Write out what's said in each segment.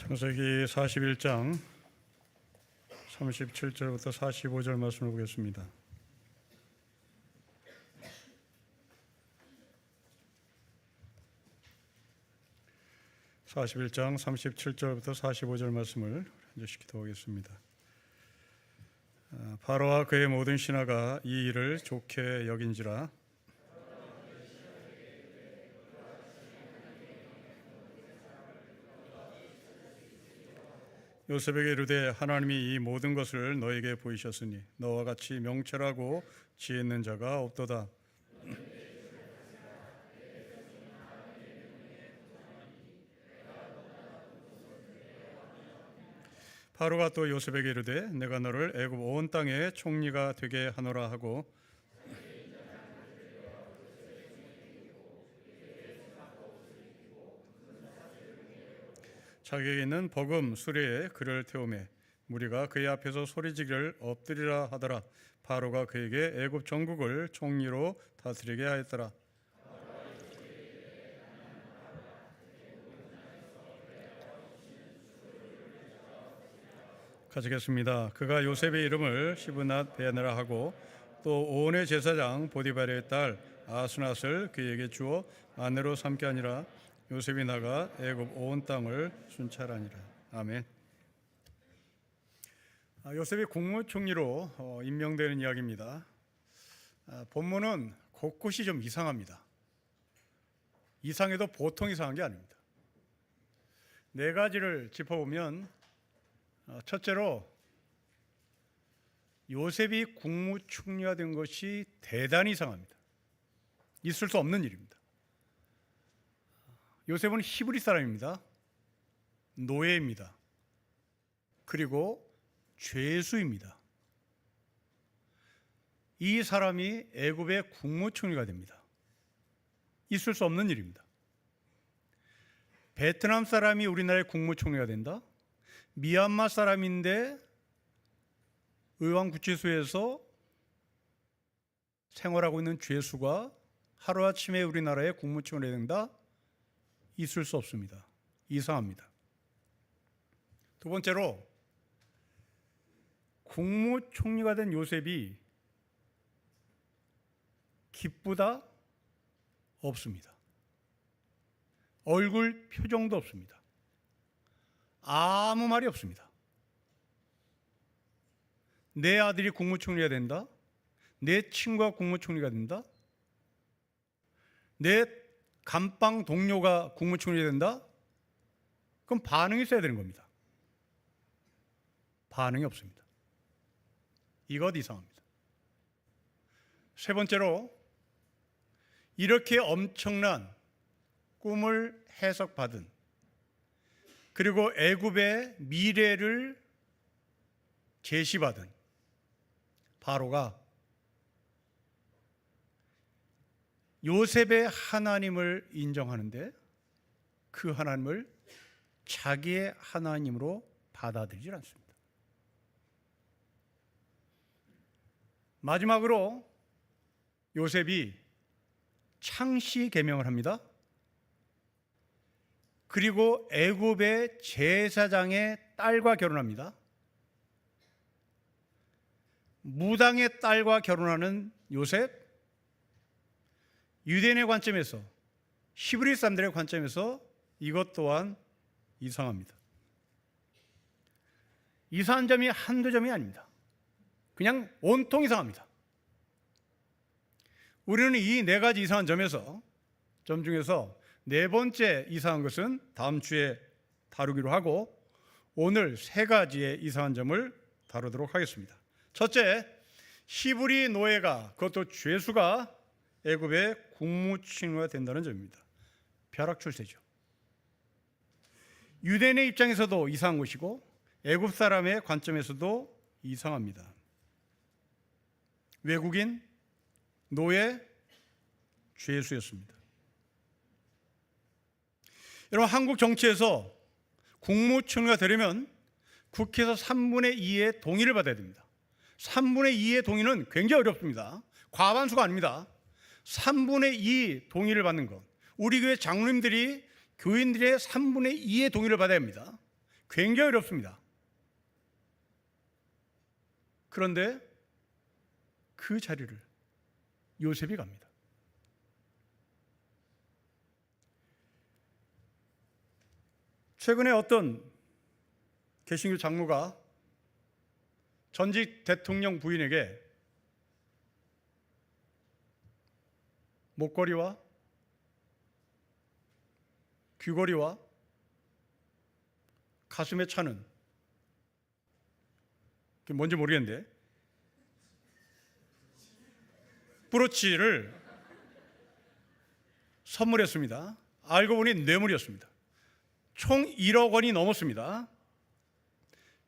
창세기 41장 37절부터 45절 말씀을 보겠습니다. (41장) 37절부터 45절 말씀을 이제 기도하겠습니다. 바로와 그의 모든 신하가 이 일을 좋게 여긴지라. 요셉에게 이르되 하나님이 이 모든 것을 너에게 보이셨으니 너와 같이 명철하고 지혜 있는 자가 없도다. 바로가 또 요셉에게 이르되 내가 너를 애굽 온 땅의 총리가 되게 하노라 하고 자기에게 있는 버금 수레에 그를 태우매 무리가 그의 앞에서 소리지기를 엎드리라 하더라. 바로가 그에게 애굽 전국을 총리로 다스리게 하였더라. 가지겠습니다. 그가 요셉의 이름을 시브낫 베야느라 하고 또 온의 제사장 보디발의 딸 아스낫을 그에게 주어 아내로 삼게 하니라. 요셉이 나가 애굽 온 땅을 순찰하니라. 아멘. 요셉이 국무총리로 임명되는 이야기입니다. 본문은 곳곳이 좀 이상합니다. 이상해도 보통 이상한 게 아닙니다. 네 가지를 짚어보면 첫째로 요셉이 국무총리가 된 것이 대단히 이상합니다. 있을 수 없는 일입니다. 요셉은 히브리 사람입니다. 노예입니다. 그리고 죄수입니다. 이 사람이 애굽의 국무총리가 됩니다. 있을 수 없는 일입니다. 베트남 사람이 우리나라의 국무총리가 된다? 미얀마 사람인데 의왕구치소에서 생활하고 있는 죄수가 하루아침에 우리나라의 국무총리가 된다? 있을 수 없습니다. 이상합니다. 두 번째로 국무총리가 된 요셉이 기쁘다? 없습니다. 얼굴 표정도 없습니다. 아무 말이 없습니다. 내 아들이 국무총리가 된다? 내 친구가 국무총리가 된다? 내 감방 동료가 국무총리가 된다? 그럼 반응이 있어야 되는 겁니다. 반응이 없습니다. 이것 이상합니다. 세 번째로 이렇게 엄청난 꿈을 해석받은 그리고 애굽의 미래를 제시받은 바로가 요셉의 하나님을 인정하는데 그 하나님을 자기의 하나님으로 받아들이질 않습니다. 마지막으로 요셉이 창씨 계명을 합니다. 그리고 애굽의 제사장의 딸과 결혼합니다. 무당의 딸과 결혼하는 요셉, 유대인의 관점에서, 히브리 사람들의 관점에서 이것 또한 이상합니다. 이상한 점이 한두 점이 아닙니다. 그냥 온통 이상합니다. 우리는 이 네 가지 이상한 점 중에서 네 번째 이상한 것은 다음 주에 다루기로 하고 오늘 세 가지의 이상한 점을 다루도록 하겠습니다. 첫째, 히브리 노예가, 그것도 죄수가 애굽의 국무총리가 된다는 점입니다. 벼락출세죠. 유대인의 입장에서도 이상한 것이고 애굽 사람의 관점에서도 이상합니다. 외국인, 노예, 죄수였습니다. 여러분, 한국 정치에서 국무총리가 되려면 국회에서 3분의 2의 동의를 받아야 됩니다. 3분의 2의 동의는 굉장히 어렵습니다. 과반수가 아닙니다. 3분의 2 동의를 받는 것, 우리 교회 장로님들이 교인들의 3분의 2의 동의를 받아야 합니다. 굉장히 어렵습니다. 그런데 그 자리를 요셉이 갑니다. 최근에 어떤 개신교 장로가 전직 대통령 부인에게 목걸이와 귀걸이와 가슴에 차는, 그게 뭔지 모르겠는데, 브로치를 선물했습니다. 알고 보니 뇌물이었습니다. 총 1억 원이 넘었습니다.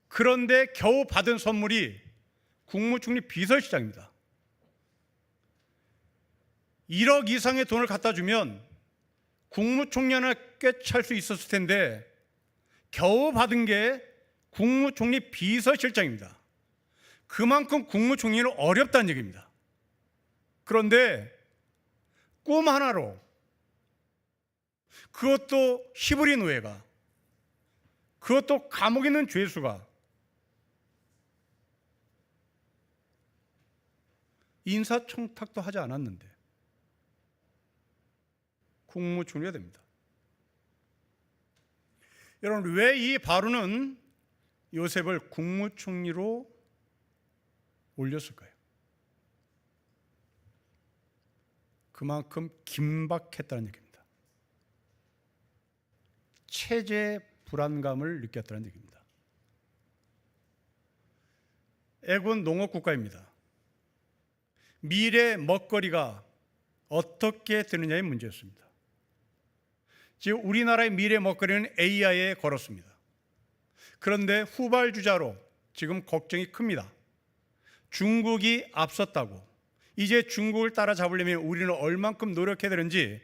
그런데 겨우 받은 선물이 국무총리 비서실장입니다. 1억 이상의 돈을 갖다 주면 국무총리 하나 꿰찰 수 있었을 텐데 겨우 받은 게 국무총리 비서실장입니다. 그만큼 국무총리는 어렵다는 얘기입니다. 그런데 꿈 하나로, 그것도 히브리 노예가, 그것도 감옥에 있는 죄수가 인사청탁도 하지 않았는데 국무총리가 됩니다. 여러분, 왜 이 바로는 요셉을 국무총리로 올렸을까요? 그만큼 긴박했다는 얘기입니다. 체제 불안감을 느꼈다는 얘기입니다. 애굽은 농업국가입니다. 미래 먹거리가 어떻게 되느냐의 문제였습니다. 지금 우리나라의 미래 먹거리는 AI에 걸었습니다. 그런데 후발주자로 지금 걱정이 큽니다. 중국이 앞섰다고, 이제 중국을 따라잡으려면 우리는 얼만큼 노력해야 되는지,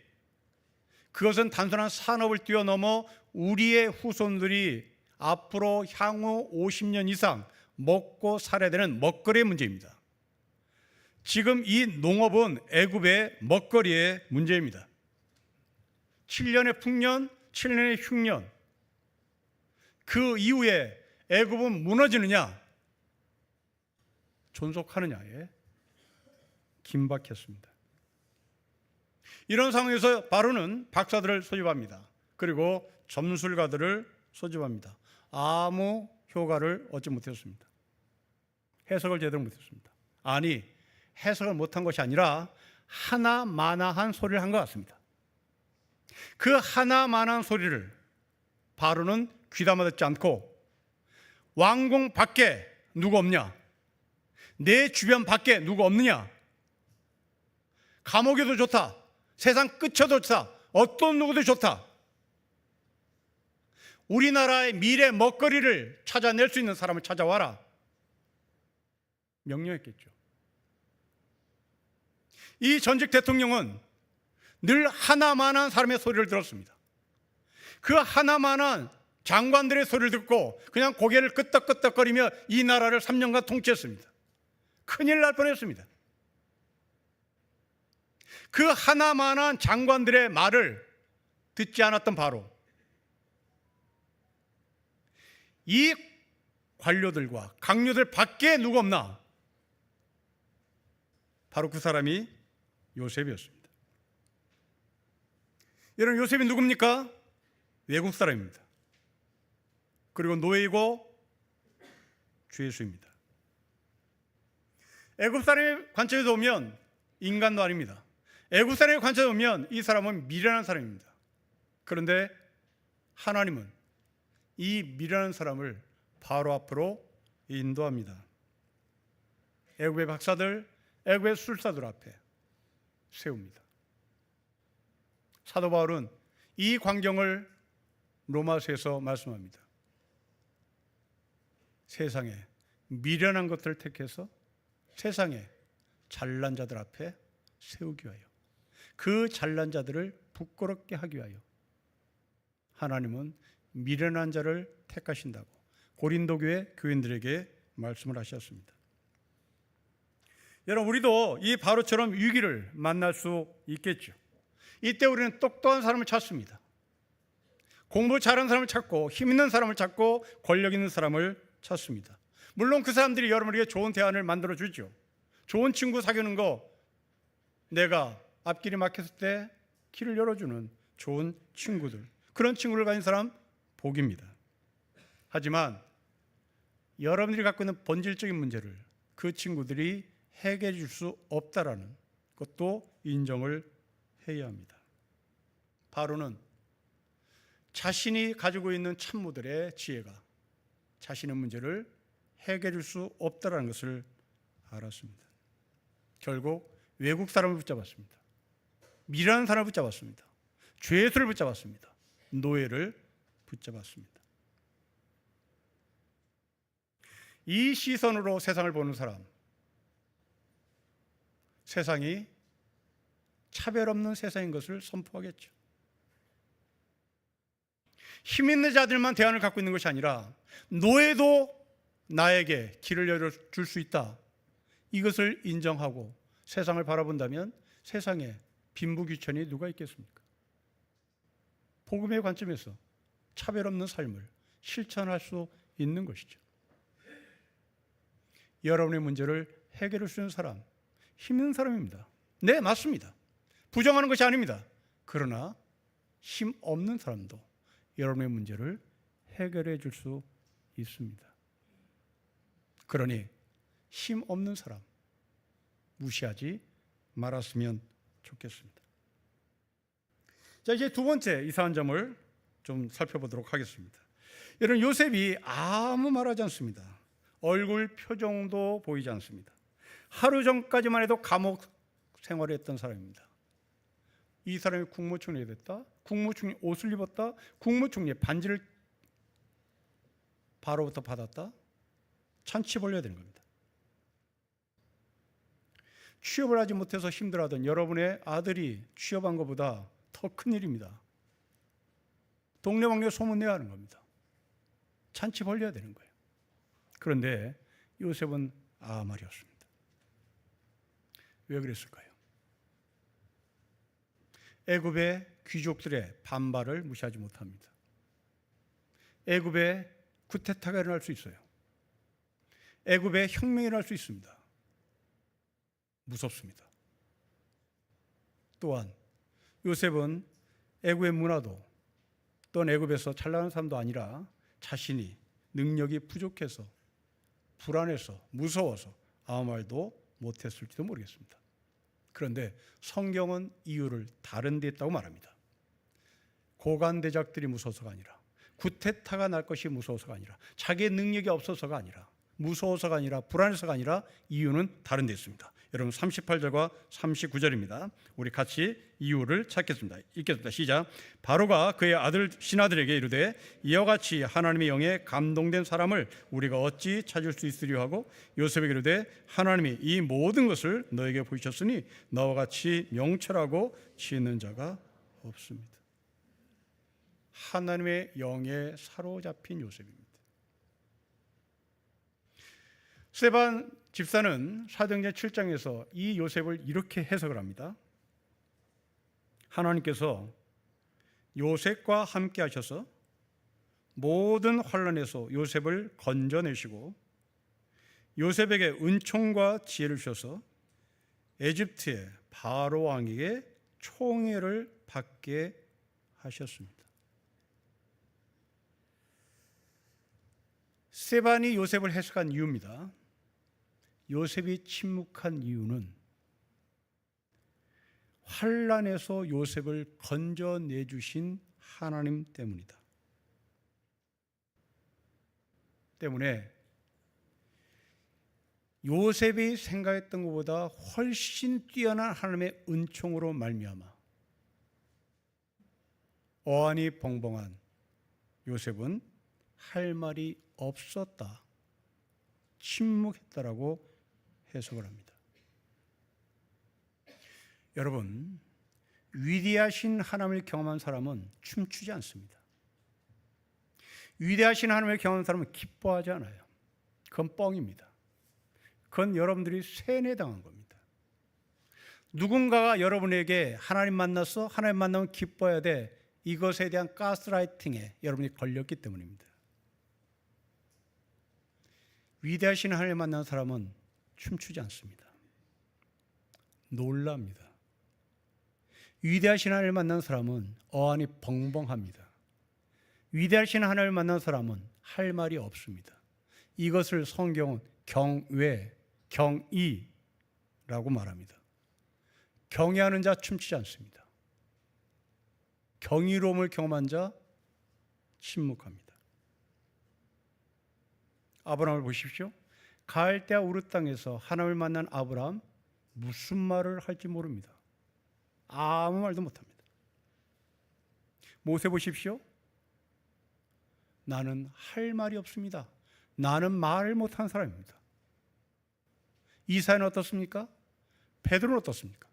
그것은 단순한 산업을 뛰어넘어 우리의 후손들이 앞으로 향후 50년 이상 먹고 살아야 되는 먹거리의 문제입니다. 지금 이 농업은 애굽의 먹거리의 문제입니다. 7년의 풍년, 7년의 흉년, 그 이후에 애굽은 무너지느냐 존속하느냐에 긴박했습니다. 이런 상황에서 바로는 박사들을 소집합니다. 그리고 점술가들을 소집합니다. 아무 효과를 얻지 못했습니다. 해석을 제대로 못했습니다. 아니, 해석을 못한 것이 아니라 하나마나한 소리를 한 것 같습니다. 그 하나마나한 소리를 바로는 귀담아 듣지 않고, 왕궁 밖에 누구 없냐? 내 주변 밖에 누구 없느냐? 감옥에도 좋다, 세상 끝에도 좋다, 어떤 누구도 좋다, 우리나라의 미래 먹거리를 찾아낼 수 있는 사람을 찾아와라, 명령했겠죠. 이 전직 대통령은 늘 하나만한 사람의 소리를 들었습니다. 그 하나만한 장관들의 소리를 듣고 그냥 고개를 끄덕끄덕거리며 이 나라를 3년간 통치했습니다. 큰일 날 뻔했습니다. 그 하나만한 장관들의 말을 듣지 않았던 바로, 이 관료들과 강료들 밖에 누구 없나? 바로 그 사람이 요셉이었습니다. 여러분, 요셉이 누굽니까? 외국 사람입니다. 그리고 노예이고 죄수입니다. 애굽 사람의 관점에서 보면 인간도 아닙니다. 애굽 사람의 관점에서 보면 이 사람은 미련한 사람입니다. 그런데 하나님은 이 미련한 사람을 바로 앞으로 인도합니다. 애굽의 박사들, 애굽의 술사들 앞에 세웁니다. 사도 바울은 이 광경을 로마서에서 말씀합니다. 세상에 미련한 것들을 택해서 세상에 잘난 자들 앞에 세우기 위하여, 그 잘난 자들을 부끄럽게 하기 위하여 하나님은 미련한 자를 택하신다고 고린도 교회 교인들에게 말씀을 하셨습니다. 여러분, 우리도 이 바로처럼 위기를 만날 수 있겠죠. 이때 우리는 똑똑한 사람을 찾습니다. 공부 잘하는 사람을 찾고 힘 있는 사람을 찾고 권력 있는 사람을 찾습니다. 물론 그 사람들이 여러분에게 좋은 대안을 만들어 주죠. 좋은 친구 사귀는 거, 내가 앞길이 막혔을 때 길을 열어주는 좋은 친구들, 그런 친구를 가진 사람 복입니다. 하지만 여러분들이 갖고 있는 본질적인 문제를 그 친구들이 해결해 줄 수 없다라는 것도 인정을 해야 합니다. 바로는 자신이 가지고 있는 참모들의 지혜가 자신의 문제를 해결해 줄 수 없다라는 것을 알았습니다. 결국 외국 사람을 붙잡았습니다. 미라는 사람을 붙잡았습니다. 죄수를 붙잡았습니다. 노예를 붙잡았습니다. 이 시선으로 세상을 보는 사람, 세상이 차별 없는 세상인 것을 선포하겠죠. 힘 있는 자들만 대안을 갖고 있는 것이 아니라 노예도 나에게 길을 열어줄 수 있다. 이것을 인정하고 세상을 바라본다면 세상에 빈부귀천이 누가 있겠습니까? 복음의 관점에서 차별 없는 삶을 실천할 수 있는 것이죠. 여러분의 문제를 해결할 수 있는 사람, 힘 있는 사람입니다. 네, 맞습니다. 부정하는 것이 아닙니다. 그러나 힘 없는 사람도 여러분의 문제를 해결해 줄 수 있습니다. 그러니 힘 없는 사람 무시하지 말았으면 좋겠습니다. 자, 이제 두 번째 이상한 점을 좀 살펴보도록 하겠습니다. 여러분, 요셉이 아무 말하지 않습니다. 얼굴 표정도 보이지 않습니다. 하루 전까지만 해도 감옥 생활을 했던 사람입니다. 이 사람이 국무총리가 됐다, 국무총리 옷을 입었다, 국무총리의 반지를 바로부터 받았다, 찬치 벌려야 되는 겁니다. 취업을 하지 못해서 힘들어하던 여러분의 아들이 취업한 것보다 더 큰 일입니다. 동네방네 소문내야 하는 겁니다. 찬치 벌려야 되는 거예요. 그런데 요셉은 아무 말이 없습니다. 왜 그랬을까요? 애굽의 귀족들의 반발을 무시하지 못합니다. 애굽에 쿠데타가 일어날 수 있어요. 애굽에 혁명이 일어날 수 있습니다. 무섭습니다. 또한 요셉은 애굽의 문화도 또는 애굽에서 잘 나가는 사람도 아니라 자신이 능력이 부족해서 불안해서 무서워서 아무 말도 못했을지도 모르겠습니다. 그런데 성경은 이유를 다른 데 있다고 말합니다. 고관대작들이 무서워서가 아니라, 쿠데타가 날 것이 무서워서가 아니라, 자기의 능력이 없어서가 아니라, 무서워서가 아니라, 불안해서가 아니라 이유는 다른 데 있습니다. 여러분 38절과 39절입니다. 우리 같이 이유를 찾겠습니다. 읽겠습니다. 시작. 바로가 그의 아들 신하들에게 이르되 이와 같이 하나님의 영에 감동된 사람을 우리가 어찌 찾을 수 있으리요 하고 요셉에게 이르되 하나님이 이 모든 것을 너에게 보이셨으니 너와 같이 명철하고 지혜 있는 자가 없습니다. 하나님의 영에 사로잡힌 요셉입니다. 스데반 집사는 사도행전 7장에서 이 요셉을 이렇게 해석을 합니다. 하나님께서 요셉과 함께 하셔서 모든 환난에서 요셉을 건져내시고 요셉에게 은총과 지혜를 주셔서 에집트의 바로 왕에게 총애를 받게 하셨습니다. 스데반이 요셉을 해석한 이유입니다. 요셉이 침묵한 이유는 환난에서 요셉을 건져내 주신 하나님 때문이다. 때문에 요셉이 생각했던 것보다 훨씬 뛰어난 하나님의 은총으로 말미암아 어안이 벙벙한 요셉은 할 말이 없었다, 침묵했다라고 해석을 합니다. 여러분, 위대하신 하나님을 경험한 사람은 춤추지 않습니다. 위대하신 하나님을 경험한 사람은 기뻐하지 않아요. 그건 뻥입니다. 그건 여러분들이 세뇌당한 겁니다. 누군가가 여러분에게 하나님 만났어? 하나님 만나면 기뻐해야 돼. 이것에 대한 가스라이팅에 여러분이 걸렸기 때문입니다. 위대하신 하나님을 만난 사람은 춤추지 않습니다. 놀랍니다. 위대하신 하나님을 만난 사람은 어안이 벙벙합니다. 위대하신 하나님을 만난 사람은 할 말이 없습니다. 이것을 성경은 경외, 경이라고 말합니다. 경외하는 자 춤추지 않습니다. 경이로움을 경험한 자 침묵합니다. 아브라함을 보십시오. 갈대아 우르 땅에서 하나님을 만난 아브라함, 무슨 말을 할지 모릅니다. 아무 말도 못합니다. 모세 보십시오. 나는 할 말이 없습니다. 나는 말을 못한 사람입니다. 이사야는 어떻습니까? 베드로는 어떻습니까?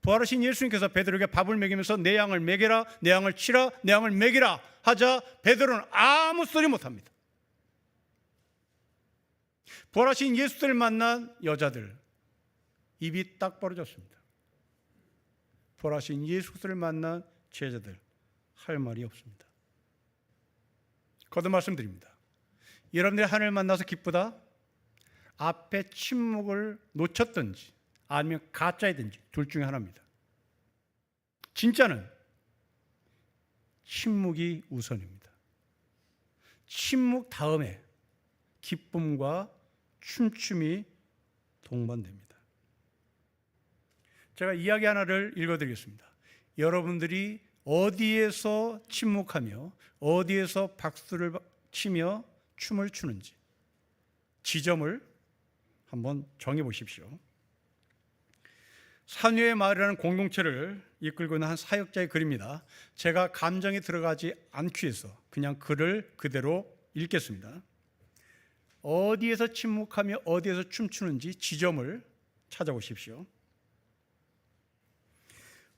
부활하신 예수님께서 베드로에게 밥을 먹이면서 내 양을 먹여라, 내 양을 치라, 내 양을 먹이라 하자 베드로는 아무 소리 못합니다. 부활하신 예수를 만난 여자들 입이 딱 벌어졌습니다. 부활하신 예수를 만난 제자들 할 말이 없습니다. 거듭 말씀드립니다. 여러분들이 하나님을 만나서 기쁘다? 앞에 침묵을 놓쳤든지 아니면 가짜이든지 둘 중에 하나입니다. 진짜는 침묵이 우선입니다. 침묵 다음에 기쁨과 춤춤이 동반됩니다. 제가 이야기 하나를 읽어드리겠습니다. 여러분들이 어디에서 침묵하며 어디에서 박수를 치며 춤을 추는지 지점을 한번 정해 보십시오. 산위의 마을이라는 공동체를 이끌고 있는 한 사역자의 글입니다. 제가 감정에 들어가지 않기 위해서 그냥 글을 그대로 읽겠습니다. 어디에서 침묵하며 어디에서 춤추는지 지점을 찾아보십시오.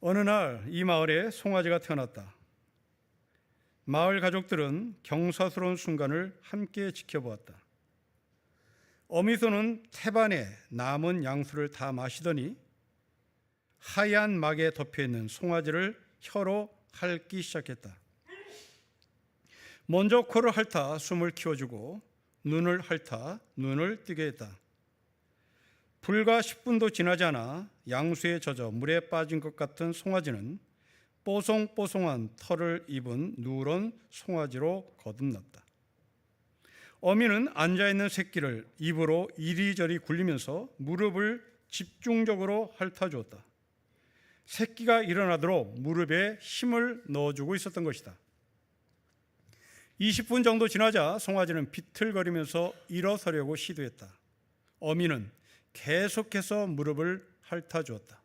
어느 날 이 마을에 송아지가 태어났다. 마을 가족들은 경사스러운 순간을 함께 지켜보았다. 어미소는 태반에 남은 양수를 다 마시더니 하얀 막에 덮여있는 송아지를 혀로 핥기 시작했다. 먼저 코를 핥아 숨을 키워주고 눈을 핥아 눈을 뜨게 했다. 불과 10분도 지나지 않아 양수에 젖어 물에 빠진 것 같은 송아지는 뽀송뽀송한 털을 입은 누런 송아지로 거듭났다. 어미는 앉아있는 새끼를 입으로 이리저리 굴리면서 무릎을 집중적으로 핥아주었다. 새끼가 일어나도록 무릎에 힘을 넣어주고 있었던 것이다. 20분 정도 지나자 송아지는 비틀거리면서 일어서려고 시도했다. 어미는 계속해서 무릎을 핥아주었다.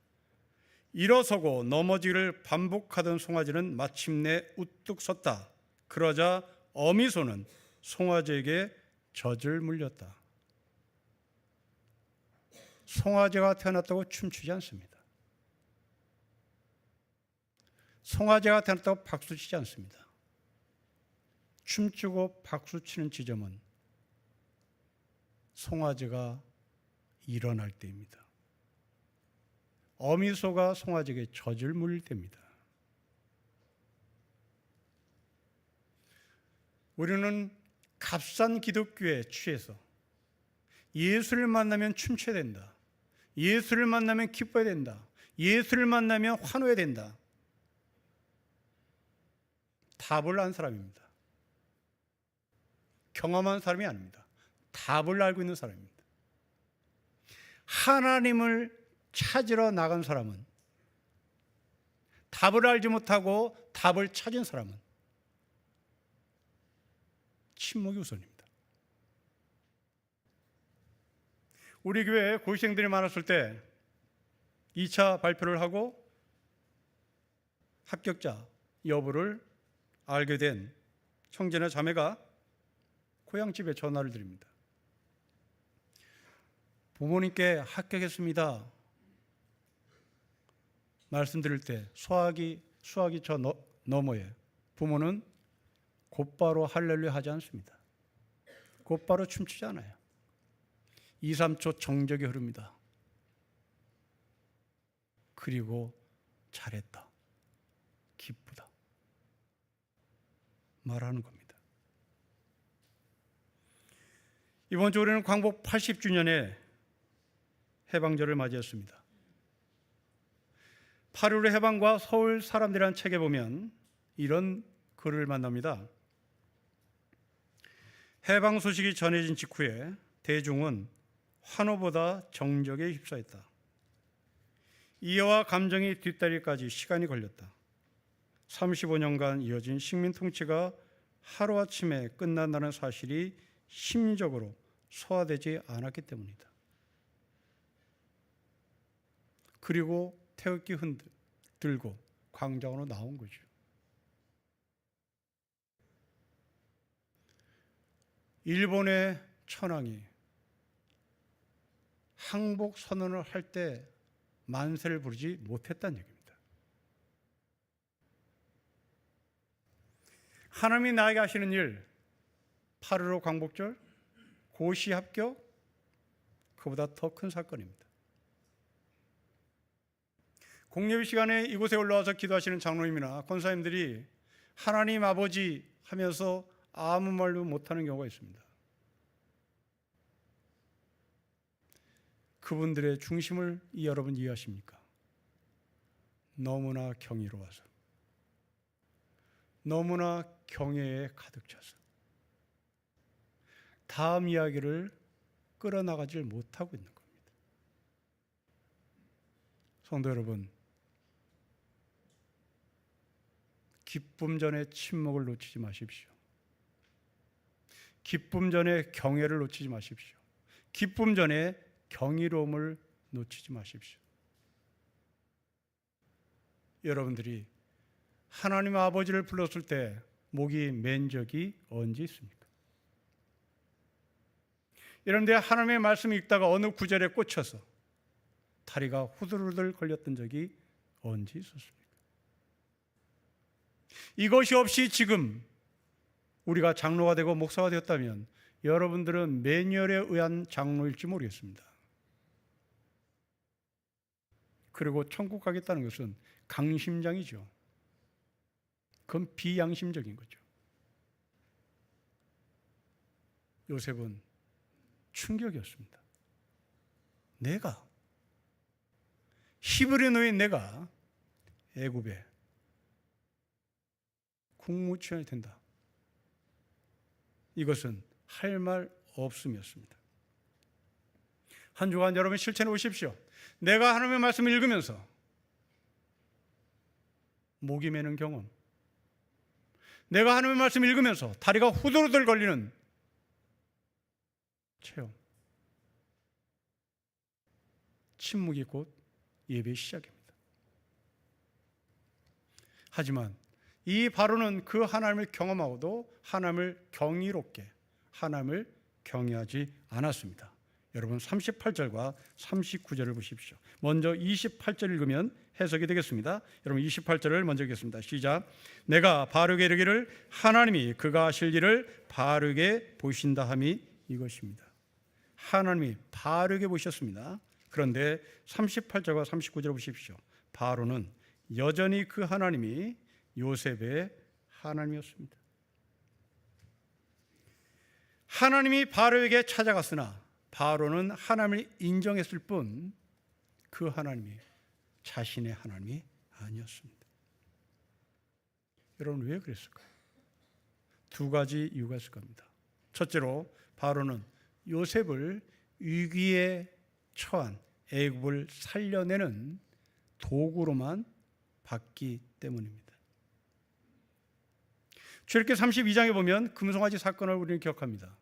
일어서고 넘어지기를 반복하던 송아지는 마침내 우뚝 섰다. 그러자 어미소는 송아지에게 젖을 물렸다. 송아지가 태어났다고 춤추지 않습니다. 송아지가 태어났다고 박수치지 않습니다. 춤추고 박수치는 지점은 송아지가 일어날 때입니다. 어미소가 송아지에게 젖을 물릴 때입니다. 우리는 값싼 기독교에 취해서 예수를 만나면 춤춰야 된다. 예수를 만나면 기뻐야 된다. 예수를 만나면 환호해야 된다. 답을 안 사람입니다. 경험한 사람이 아닙니다. 답을 알고 있는 사람입니다. 하나님을 찾으러 나간 사람은, 답을 알지 못하고 답을 찾은 사람은 침묵이 우선입니다. 우리 교회에 고시생들이 많았을 때 2차 발표를 하고 합격자 여부를 알게 된 형제나 자매가 고향집에 전화를 드립니다. 부모님께 합격했습니다 말씀드릴 때 수학이 저 너머에 부모는 곧바로 할렐루야 하지 않습니다. 곧바로 춤추지 않아요. 2, 3초 정적이 흐릅니다. 그리고 잘했다, 기쁘다, 말하는 겁니다. 이번 주 우리는 광복 80주년의 해방절을 맞이했습니다. 8.15 해방과 서울 사람들이라는 책에 보면 이런 글을 만납니다. 해방 소식이 전해진 직후에 대중은 환호보다 정적에 휩싸였다. 이해와 감정이 뒤따르기까지 시간이 걸렸다. 35년간 이어진 식민 통치가 하루아침에 끝난다는 사실이 심리적으로 소화되지 않았기 때문이다. 그리고 태극기 들고 광장으로 나온 거죠. 일본의 천황이 항복 선언을 할 때 만세를 부르지 못했다는 얘기입니다. 하나님이 나에게 하시는 일, 8.15 광복절, 고시 합격, 그보다 더 큰 사건입니다. 공예비 시간에 이곳에 올라와서 기도하시는 장로님이나 권사님들이 하나님 아버지 하면서 아무 말도 못하는 경우가 있습니다. 그분들의 중심을 여러분 이해하십니까? 너무나 경이로워서, 너무나 경외에 가득 차서 다음 이야기를 끌어나가질 못하고 있는 겁니다. 성도 여러분, 기쁨 전에 침묵을 놓치지 마십시오. 기쁨 전에 경외를 놓치지 마십시오. 기쁨 전에 경이로움을 놓치지 마십시오. 여러분들이 하나님 아버지를 불렀을 때 목이 맨 적이 언제 있습니까? 여러분들 하나님의 말씀을 읽다가 어느 구절에 꽂혀서 다리가 후들후들 걸렸던 적이 언제 있었습니까? 이것이 없이 지금 우리가 장로가 되고 목사가 되었다면 여러분들은 매뉴얼에 의한 장로일지 모르겠습니다. 그리고 천국 가겠다는 것은 강심장이죠. 그건 비양심적인 거죠. 요셉은 충격이었습니다. 내가 히브리 노예인 내가 애굽에 국무총리 된다. 이것은 할 말 없음이었습니다. 한 주간 여러분 실천해 보십시오. 내가 하나님의 말씀을 읽으면서 목이 메는 경험, 내가 하나님의 말씀을 읽으면서 다리가 후들후들 걸리는 체험, 침묵이 곧 예배의 시작입니다. 하지만 이 바로는 그 하나님을 경험하고도 하나님을 경이롭게, 하나님을 경외하지 않았습니다. 여러분 38절과 39절을 보십시오. 먼저 28절 읽으면 해석이 되겠습니다. 여러분 28절을 먼저 읽겠습니다. 시작. 내가 바르게 이르기를 하나님이 그가 하실 일을 바르게 보신다 함이 이것입니다. 하나님이 바르게 보셨습니다. 그런데 38절과 39절을 보십시오. 바로는 여전히 그 하나님이 요셉의 하나님이었습니다. 하나님이 바로에게 찾아갔으나 바로는 하나님을 인정했을 뿐 그 하나님이 자신의 하나님이 아니었습니다. 여러분 왜 그랬을까요? 두 가지 이유가 있을 겁니다. 첫째로 바로는 요셉을 위기에 처한 애굽을 살려내는 도구로만 봤기 때문입니다. 출애굽기 32장에 보면 금송아지 사건을 우리는 기억합니다.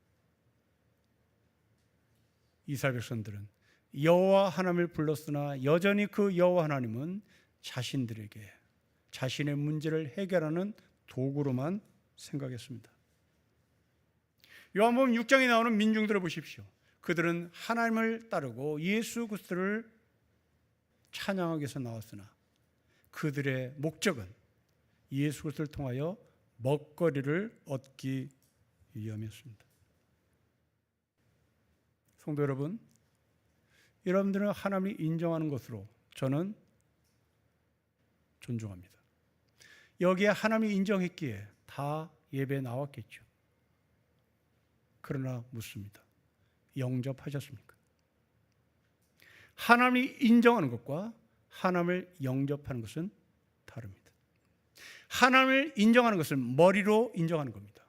이스라엘 백성들은 여호와 하나님을 불렀으나 여전히 그 여호와 하나님은 자신들에게 자신의 문제를 해결하는 도구로만 생각했습니다. 요한복음 6장에 나오는 민중들을 보십시오. 그들은 하나님을 따르고 예수 그리스도를 찬양하기 위해서 나왔으나 그들의 목적은 예수 그리스도를 통하여 먹거리를 얻기 위함이었습니다. 성도 여러분, 여러분들은 하나님이 인정하는 것으로 저는 존중합니다. 여기에 하나님이 인정했기에 다 예배에 나왔겠죠. 그러나 묻습니다. 영접하셨습니까? 하나님이 인정하는 것과 하나님을 영접하는 것은 다릅니다. 하나님을 인정하는 것은 머리로 인정하는 겁니다.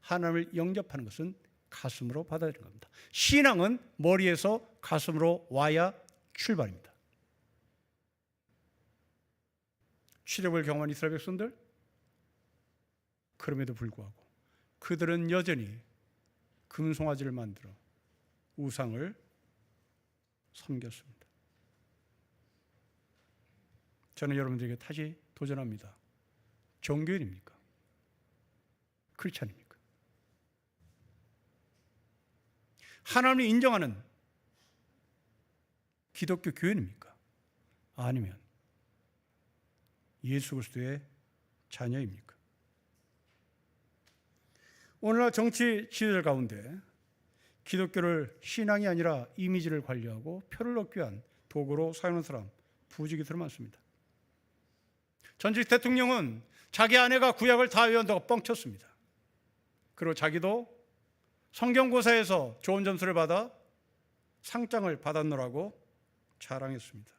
하나님을 영접하는 것은 가슴으로 받아들이는 겁니다. 신앙은 머리에서 가슴으로 와야 출발입니다. 출애굽을 경험한 이스라엘 백성들, 그럼에도 불구하고 그들은 여전히 금송아지를 만들어 우상을 섬겼습니다. 저는 여러분들에게 다시 도전합니다. 종교인입니까? 크리스찬입니까? 하나님을 인정하는 기독교 교인입니까? 아니면 예수 그리스도의 자녀입니까? 오늘날 정치 지도자 가운데 기독교를 신앙이 아니라 이미지를 관리하고 표를 얻기 위한 도구로 사용하는 사람, 부지기수로 많습니다. 전직 대통령은 자기 아내가 구약을 다 외운다고 뻥쳤습니다. 그리고 자기도 성경고사에서 좋은 점수를 받아 상장을 받았노라고 자랑했습니다.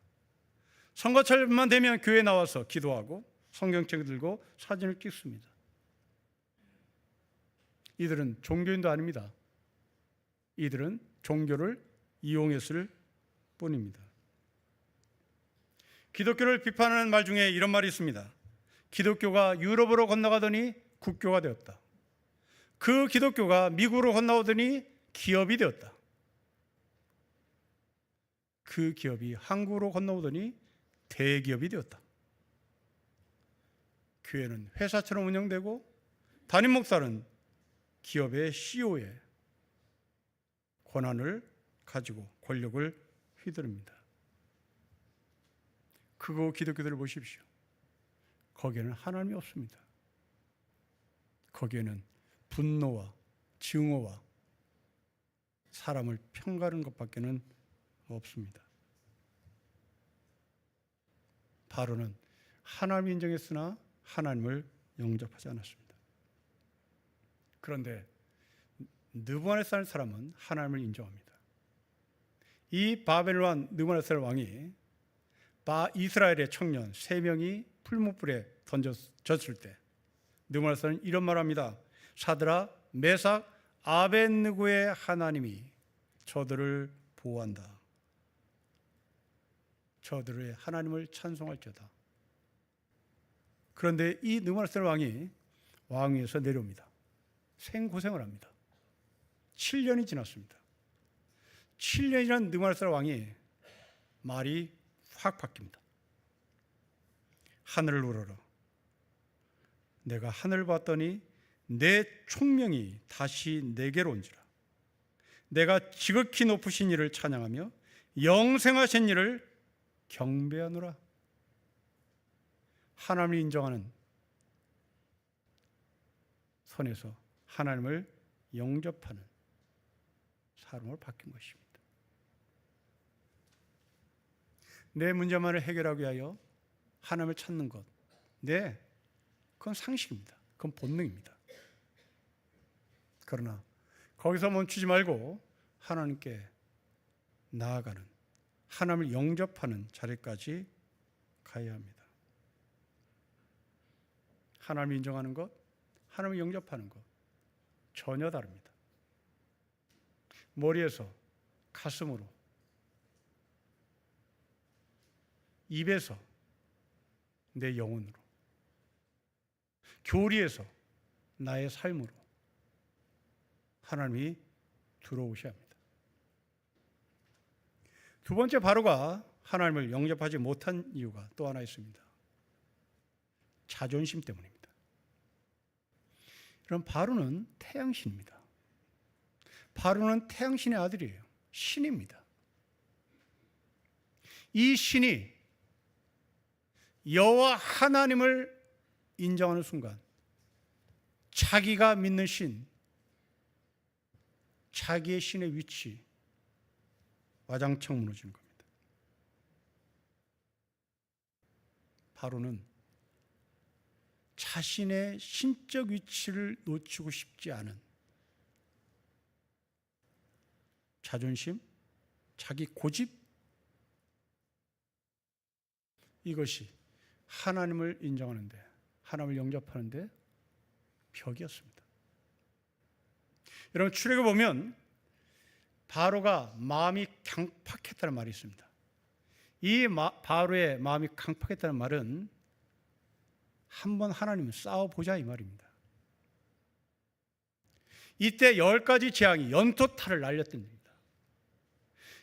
선거철만 되면 교회에 나와서 기도하고 성경책 들고 사진을 찍습니다. 이들은 종교인도 아닙니다. 이들은 종교를 이용했을 뿐입니다. 기독교를 비판하는 말 중에 이런 말이 있습니다. 기독교가 유럽으로 건너가더니 국교가 되었다. 그 기독교가 미국으로 건너오더니 기업이 되었다. 그 기업이 한국으로 건너오더니 대기업이 되었다. 교회는 회사처럼 운영되고 담임 목사는 기업의 CEO의 권한을 가지고 권력을 휘두릅니다. 그거 기독교들을 보십시오. 거기에는 하나님이 없습니다. 거기에는 분노와 증오와 사람을 평가하는 것밖에는 없습니다. 바로는 하나님을 인정했으나 하나님을 영접하지 않았습니다. 그런데 느부갓네살 사람은 하나님을 인정합니다. 이 바벨론 느부갓네살 왕이 이스라엘의 청년 3명이 풀무불에 던져졌을 때 느부갓네살은 이런 말합니다. 사드락, 메삭, 아벳느고의 하나님이 저들을 보호한다. 저들의 하나님을 찬송할지어다. 그런데 이 느부갓네살 왕이 왕위에서 내려옵니다. 생고생을 합니다. 7년이 지났습니다. 7년이 지난 느부갓네살 왕이 말이 확 바뀝니다. 하늘을 우러러 내가 하늘을 봤더니 내 총명이 다시 내게로 온지라. 내가 지극히 높으신 이를 찬양하며 영생하신 이를 경배하노라. 하나님을 인정하는 선에서 하나님을 영접하는 사람으로 바뀐 것입니다. 내 문제만을 해결하기 위하여 하나님을 찾는 것, 네, 그건 상식입니다. 그건 본능입니다. 그러나 거기서 멈추지 말고 하나님께 나아가는, 하나님을 영접하는 자리까지 가야 합니다. 하나님을 인정하는 것, 하나님을 영접하는 것 전혀 다릅니다. 머리에서 가슴으로, 입에서 내 영혼으로, 교리에서 나의 삶으로 하나님이 들어오셔야 합니다. 두 번째 바로가 하나님을 영접하지 못한 이유가 또 하나 있습니다. 자존심 때문입니다. 그럼 바로는 태양신입니다. 바로는 태양신의 아들이에요. 신입니다. 이 신이 여호와 하나님을 인정하는 순간 자기가 믿는 신, 자기의 신의 위치 와장창 무너지는 겁니다. 바로는 자신의 신적 위치를 놓치고 싶지 않은 자존심, 자기 고집, 이것이 하나님을 인정하는데, 하나님을 영접하는데 벽이었습니다. 여러분, 출애굽에 보면 바로가 마음이 강팍했다는 말이 있습니다. 이 바로의 마음이 강팍했다는 말은 한번 하나님을 싸워보자 이 말입니다. 이때 10가지 재앙이 연토탈을 날렸던 겁니다.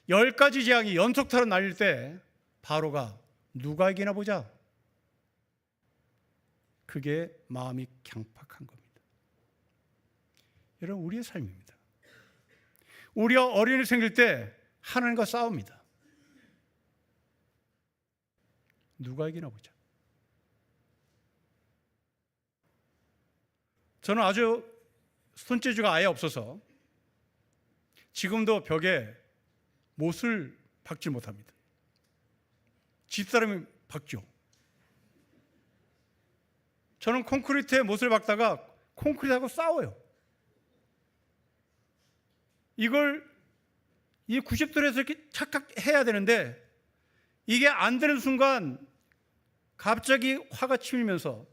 10가지 재앙이 연속타로 날릴 때 바로가 누가 이기나 보자, 그게 마음이 강팍한 겁니다. 여러분, 우리의 삶입니다. 우리가 어린이 생길 때 하나님과 싸웁니다. 누가 이기나 보자. 저는 아주 손재주가 아예 없어서 지금도 벽에 못을 박지 못합니다. 집사람이 박죠. 저는 콘크리트에 못을 박다가 콘크리트하고 싸워요. 이걸 이 90도에서 이렇게 착각 해야 되는데 이게 안 되는 순간 갑자기 화가 치밀면서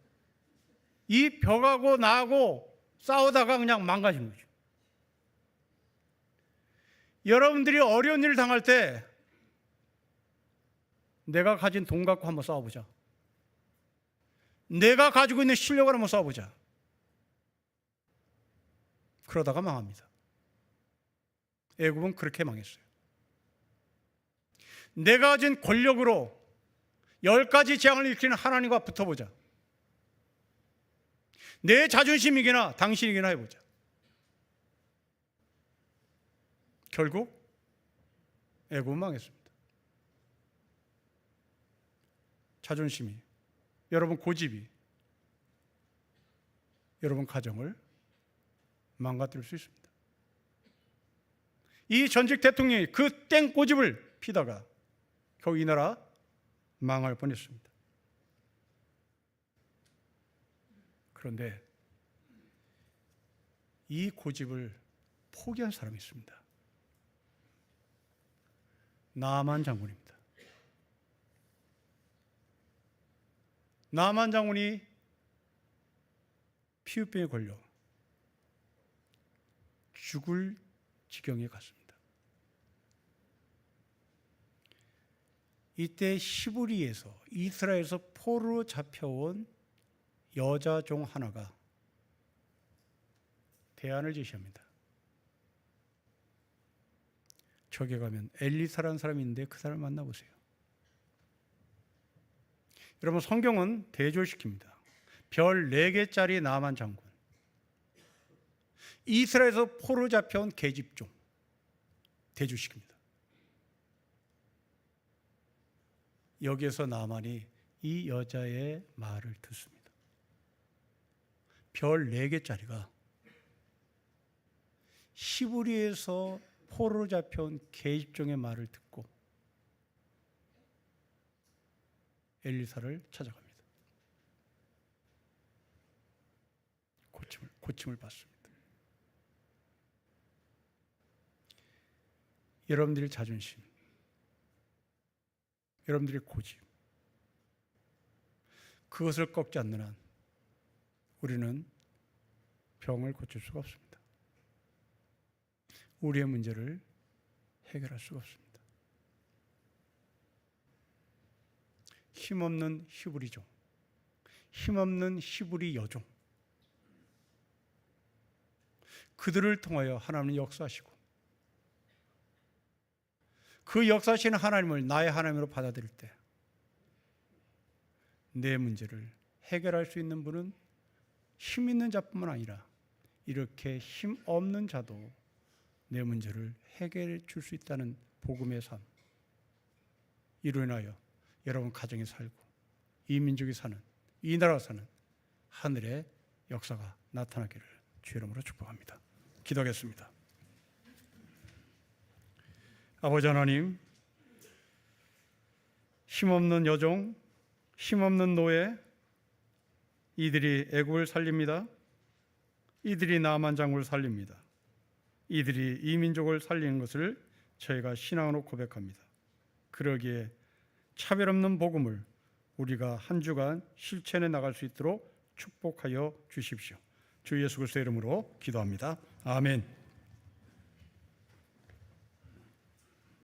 이 벽하고 나하고 싸우다가 그냥 망가지는 거죠. 여러분들이 어려운 일을 당할 때 내가 가진 돈 갖고 한번 싸워보자. 내가 가지고 있는 실력을 한번 싸워보자. 그러다가 망합니다. 애굽은 그렇게 망했어요. 내가 가진 권력으로 10가지 재앙을 일으키는 하나님과 붙어보자. 내 자존심이기나 당신이기나 해보자. 결국 애굽은 망했습니다. 자존심이, 여러분 고집이 여러분 가정을 망가뜨릴 수 있습니다. 이 전직 대통령이 그 땡꼬집을 피다가 겨우 이 나라 망할 뻔했습니다. 그런데 이 고집을 포기한 사람이 있습니다. 나만 장군입니다. 나만 장군이 피부병에 걸려 죽을 지경에 갔습니다. 이때 시브리에서, 이스라엘에서 포로로 잡혀온 여자 종 하나가 대안을 제시합니다. 저기 가면 엘리사라는 사람이 있는데 그 사람을 만나보세요. 여러분, 성경은 대조시킵니다. 별 4개짜리 나만 장군, 이스라엘에서 포로 잡혀온 계집종, 대조시킵니다. 여기에서 나만이 이 여자의 말을 듣습니다. 별 4개짜리가 시브리에서 포로로 잡혀온 계집종의 말을 듣고 엘리사를 찾아갑니다. 고침을 받습니다. 여러분들의 자존심, 여러분들의 고집, 그것을 꺾지 않는 한 우리는 병을 고칠 수가 없습니다. 우리의 문제를 해결할 수가 없습니다. 힘없는 히브리종, 힘없는 히브리 여종, 그들을 통하여 하나님은 역사하시고 그 역사하시는 하나님을 나의 하나님으로 받아들일 때 내 문제를 해결할 수 있는 분은 힘 있는 자뿐만 아니라 이렇게 힘 없는 자도 내 문제를 해결해 줄 수 있다는 복음의 삶, 이로 인하여 여러분 가정이 살고 이 민족이 사는, 이 나라가 사는 하늘의 역사가 나타나기를 주의 이름으로 축복합니다. 기도하겠습니다. 아버지 하나님, 힘없는 여종, 힘없는 노예, 이들이 애국을 살립니다. 이들이 나만 장군을 살립니다. 이들이 이 민족을 살리는 것을 저희가 신앙으로 고백합니다. 그러기에 차별 없는 복음을 우리가 한 주간 실천해 나갈 수 있도록 축복하여 주십시오. 주 예수 그리스도의 이름으로 기도합니다. 아멘.